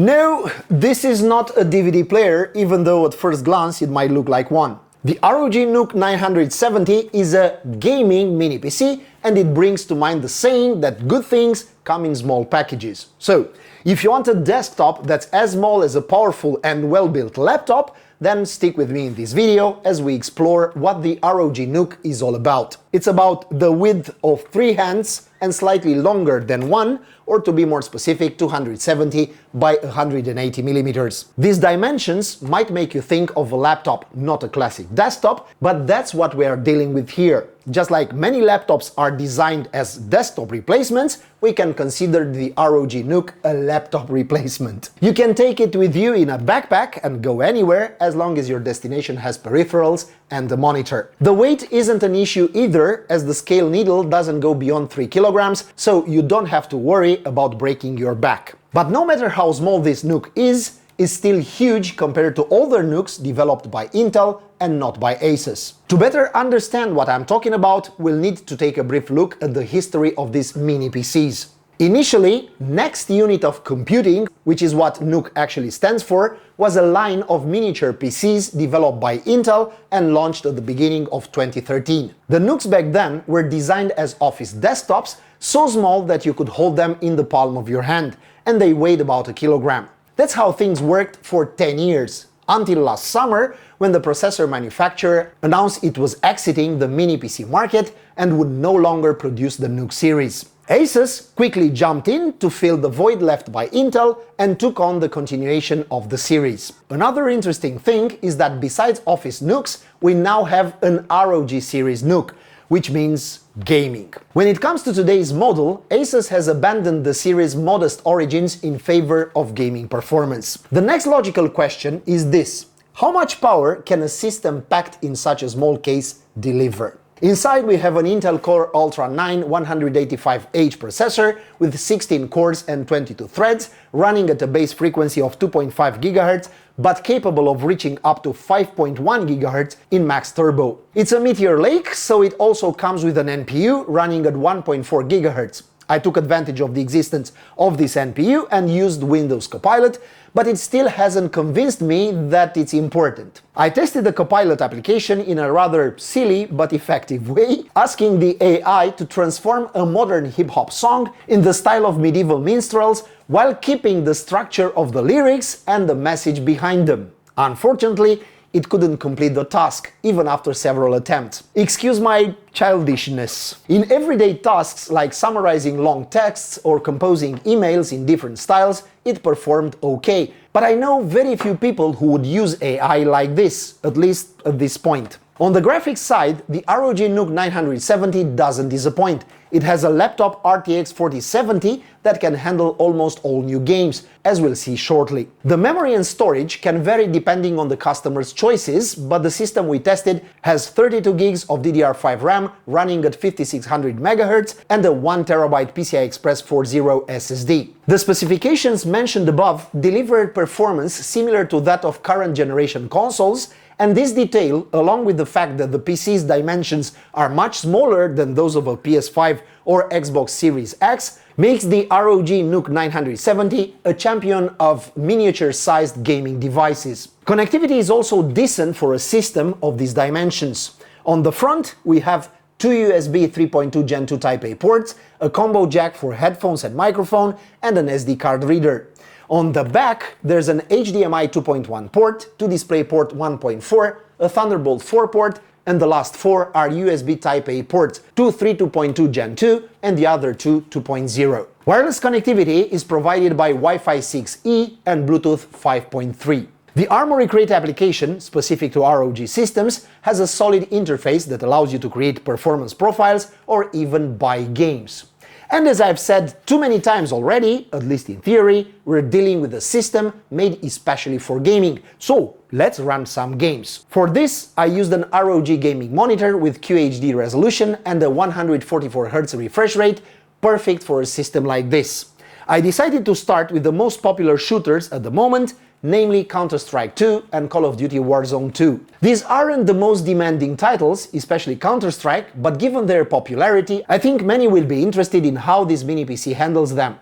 No, this is not a DVD player, even though at first glance it might look like one. The ROG NUC 970 is a gaming mini PC, and it brings to mind the saying that good things come in small packages. So, if you want a desktop that's as small as a powerful and well-built laptop, then stick with me in this video as we explore what the ROG NUC is all about. It's about the width of 3 hands and slightly longer than one, or to be more specific, 270 by 180 millimeters. These dimensions might make you think of a laptop, not a classic desktop, but that's what we are dealing with here. Just like many laptops are designed as desktop replacements, we can consider the ROG NUC a laptop replacement. You can take it with you in a backpack and go anywhere as long as your destination has peripherals and a monitor. The weight isn't an issue either, as the scale needle doesn't go beyond 3 kilograms, so you don't have to worry about breaking your back. But no matter how small this NUC is still huge compared to older NUCs developed by Intel and not by Asus. To better understand what I'm talking about, we'll need to take a brief look at the history of these mini PCs. Initially, Next Unit of Computing, which is what NUC actually stands for, was a line of miniature PCs developed by Intel and launched at the beginning of 2013. The NUCs back then were designed as office desktops, so small that you could hold them in the palm of your hand, and they weighed about a kilogram. That's how things worked for 10 years, until last summer, when the processor manufacturer announced it was exiting the mini PC market and would no longer produce the NUC series. Asus quickly jumped in to fill the void left by Intel and took on the continuation of the series. Another interesting thing is that besides office NUCs, we now have an ROG series NUC, which means gaming. When it comes to today's model, Asus has abandoned the series' modest origins in favor of gaming performance. The next logical question is this: how much power can a system packed in such a small case deliver? Inside we have an Intel Core Ultra 9 185H processor with 16 cores and 22 threads, running at a base frequency of 2.5 GHz, but capable of reaching up to 5.1 GHz in max turbo. It's a Meteor Lake, so it also comes with an NPU running at 1.4 GHz. I took advantage of the existence of this NPU and used Windows Copilot, but it still hasn't convinced me that it's important. I tested the Copilot application in a rather silly but effective way, asking the AI to transform a modern hip-hop song in the style of medieval minstrels while keeping the structure of the lyrics and the message behind them. Unfortunately, it couldn't complete the task, even after several attempts. Excuse my childishness. In everyday tasks like summarizing long texts or composing emails in different styles, it performed okay. But I know very few people who would use AI like this, at least at this point. On the graphics side, the ROG NUC 970 doesn't disappoint. It has a laptop RTX 4070 that can handle almost all new games, as we'll see shortly. The memory and storage can vary depending on the customer's choices, but the system we tested has 32 gigs of DDR5 RAM running at 5600 MHz and a 1TB PCI Express 4.0 SSD. The specifications mentioned above delivered performance similar to that of current generation consoles, and this detail, along with the fact that the PC's dimensions are much smaller than those of a PS5 or Xbox Series X, makes the ROG NUC 970 a champion of miniature-sized gaming devices. Connectivity is also decent for a system of these dimensions. On the front, we have two USB 3.2 Gen 2 Type A ports, a combo jack for headphones and microphone, and an SD card reader. On the back, there's an HDMI 2.1 port, two DisplayPort 1.4, a Thunderbolt 4 port, and the last four are USB Type A ports, two 3.2 Gen 2 and the other two 2.0. Wireless connectivity is provided by Wi-Fi 6E and Bluetooth 5.3. The Armoury Crate application, specific to ROG systems, has a solid interface that allows you to create performance profiles or even buy games. And as I've said too many times already, at least in theory, we're dealing with a system made especially for gaming. So let's run some games. For this, I used an ROG gaming monitor with QHD resolution and a 144Hz refresh rate, perfect for a system like this. I decided to start with the most popular shooters at the moment, namely Counter-Strike 2 and Call of Duty Warzone 2. These aren't the most demanding titles, especially Counter-Strike, but given their popularity, I think many will be interested in how this mini PC handles them.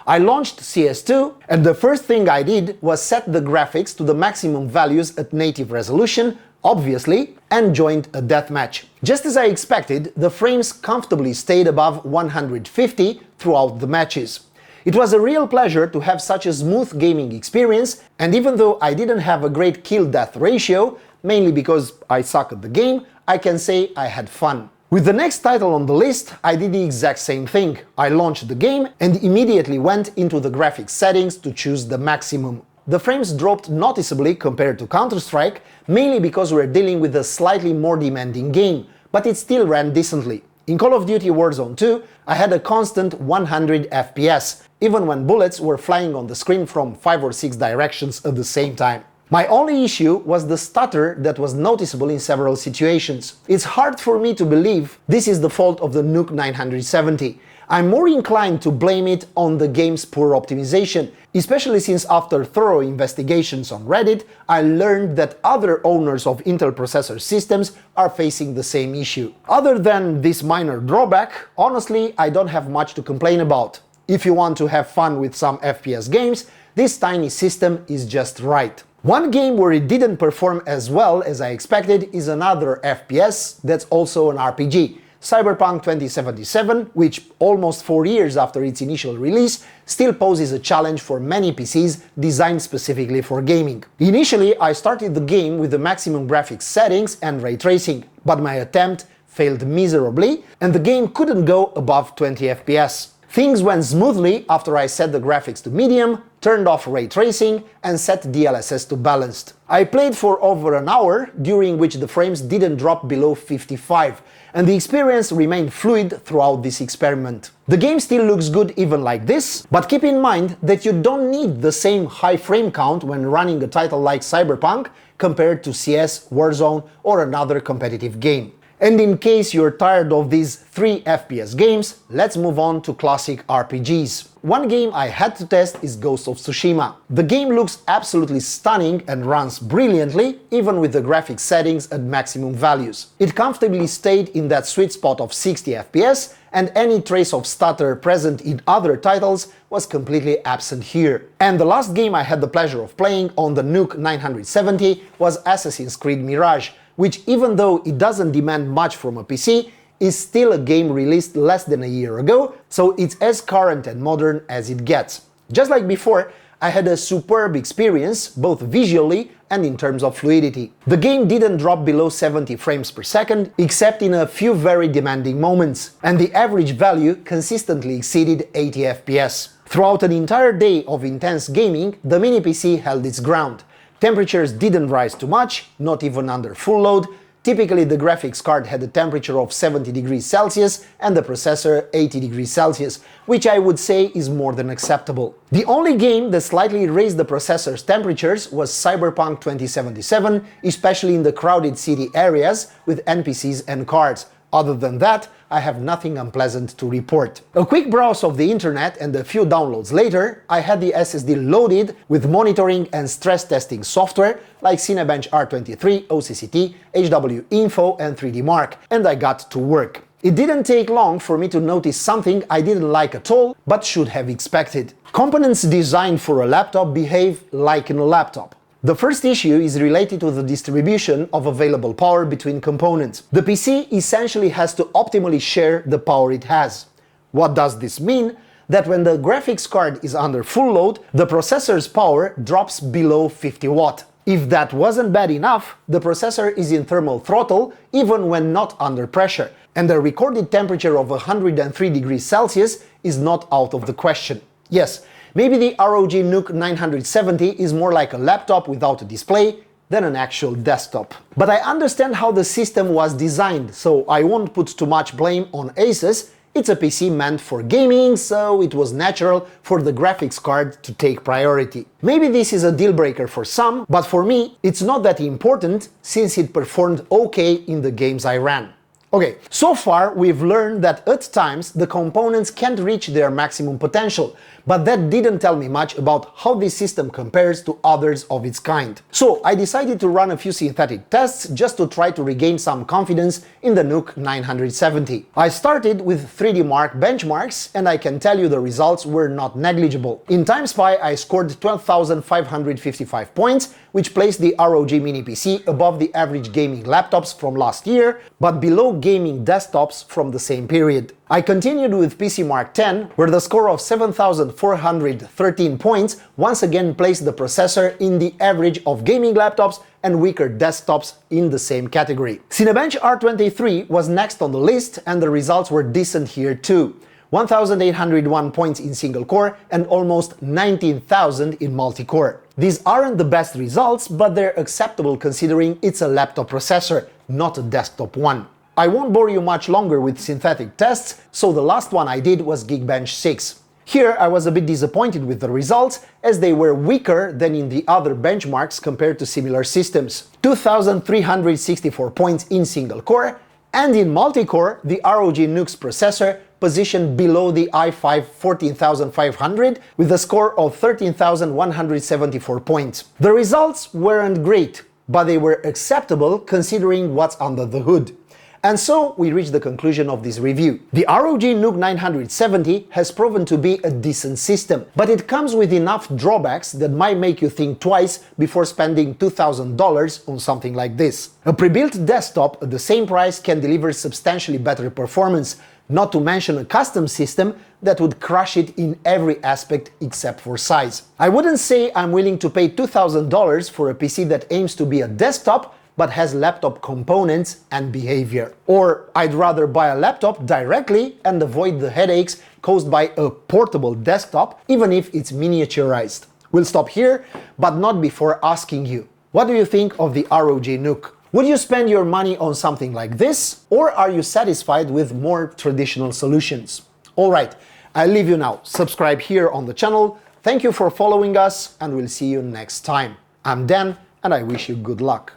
I launched CS2, and the first thing I did was set the graphics to the maximum values at native resolution, obviously, and joined a deathmatch. Just as I expected, the frames comfortably stayed above 150 throughout the matches. It was a real pleasure to have such a smooth gaming experience, and even though I didn't have a great kill-death ratio, mainly because I suck at the game, I can say I had fun. With the next title on the list, I did the exact same thing. I launched the game and immediately went into the graphics settings to choose the maximum. The frames dropped noticeably compared to Counter-Strike, mainly because we're dealing with a slightly more demanding game, but it still ran decently. In Call of Duty Warzone 2, I had a constant 100 FPS, even when bullets were flying on the screen from 5 or 6 directions at the same time. My only issue was the stutter that was noticeable in several situations. It's hard for me to believe this is the fault of the NUC 970. I'm more inclined to blame it on the game's poor optimization, especially since after thorough investigations on Reddit, I learned that other owners of Intel processor systems are facing the same issue. Other than this minor drawback, honestly, I don't have much to complain about. If you want to have fun with some FPS games, this tiny system is just right. One game where it didn't perform as well as I expected is another FPS that's also an RPG, Cyberpunk 2077, which almost 4 years after its initial release still poses a challenge for many PCs designed specifically for gaming. Initially, I started the game with the maximum graphics settings and ray tracing, but my attempt failed miserably and the game couldn't go above 20 FPS. Things went smoothly after I set the graphics to medium, turned off ray tracing, and set DLSS to balanced. I played for over an hour, during which the frames didn't drop below 55, and the experience remained fluid throughout this experiment. The game still looks good even like this, but keep in mind that you don't need the same high frame count when running a title like Cyberpunk compared to CS, Warzone, or another competitive game. And in case you're tired of these 3 FPS games, let's move on to classic RPGs. One game I had to test is Ghost of Tsushima. The game looks absolutely stunning and runs brilliantly, even with the graphics settings at maximum values. It comfortably stayed in that sweet spot of 60 FPS, and any trace of stutter present in other titles was completely absent here. And the last game I had the pleasure of playing on the NUC 970 was Assassin's Creed Mirage, which, even though it doesn't demand much from a PC, is still a game released less than a year ago, so it's as current and modern as it gets. Just like before, I had a superb experience, both visually and in terms of fluidity. The game didn't drop below 70 frames per second, except in a few very demanding moments, and the average value consistently exceeded 80 FPS. Throughout an entire day of intense gaming, the mini PC held its ground. Temperatures didn't rise too much, not even under full load. Typically the graphics card had a temperature of 70 degrees Celsius and the processor 80 degrees Celsius, which I would say is more than acceptable. The only game that slightly raised the processor's temperatures was Cyberpunk 2077, especially in the crowded city areas with NPCs and cards. Other than that, I have nothing unpleasant to report. A quick browse of the internet and a few downloads later, I had the SSD loaded with monitoring and stress testing software like Cinebench R23, OCCT, HW Info and 3D Mark, and I got to work. It didn't take long for me to notice something I didn't like at all, but should have expected. Components designed for a laptop behave like in a laptop. The first issue is related to the distribution of available power between components. The PC essentially has to optimally share the power it has. What does this mean? That when the graphics card is under full load, the processor's power drops below 50 watt. If that wasn't bad enough, the processor is in thermal throttle even when not under pressure, and the recorded temperature of 103 degrees Celsius is not out of the question. Yes, maybe the ROG NUC 970 is more like a laptop without a display than an actual desktop. But I understand how the system was designed, so I won't put too much blame on Asus. It's a PC meant for gaming, so it was natural for the graphics card to take priority. Maybe this is a deal breaker for some, but for me it's not that important since it performed okay in the games I ran. Okay, so far we've learned that at times the components can't reach their maximum potential, But that didn't tell me much about how this system compares to others of its kind. So I decided to run a few synthetic tests just to try to regain some confidence in the NUC 970. I started with 3DMark benchmarks, and I can tell you the results were not negligible. In TimeSpy I scored 12,555 points, which placed the ROG Mini PC above the average gaming laptops from last year, but below gaming desktops from the same period. I continued with PCMark 10, where the score of 7,413 points once again placed the processor in the average of gaming laptops and weaker desktops in the same category. Cinebench R23 was next on the list, and the results were decent here too. 1,801 points in single-core and almost 19,000 in multi-core. These aren't the best results, but they're acceptable considering it's a laptop processor, not a desktop one. I won't bore you much longer with synthetic tests, so the last one I did was Geekbench 6. Here I was a bit disappointed with the results, as they were weaker than in the other benchmarks compared to similar systems. 2,364 points in single-core, and in multi-core, the ROG Nux processor positioned below the i5 14500 with a score of 13,174 points. The results weren't great, but they were acceptable considering what's under the hood. And so we reach the conclusion of this review. The ROG NUC 970 has proven to be a decent system, but it comes with enough drawbacks that might make you think twice before spending $2,000 on something like this. A pre-built desktop at the same price can deliver substantially better performance, not to mention a custom system that would crush it in every aspect except for size. I wouldn't say I'm willing to pay $2,000 for a PC that aims to be a desktop, but has laptop components and behavior. Or I'd rather buy a laptop directly and avoid the headaches caused by a portable desktop, even if it's miniaturized. We'll stop here, but not before asking you, what do you think of the ROG NUC? Would you spend your money on something like this, or are you satisfied with more traditional solutions? Alright, I'll leave you now. Subscribe here on the channel. Thank you for following us, and we'll see you next time. I'm Dan, and I wish you good luck.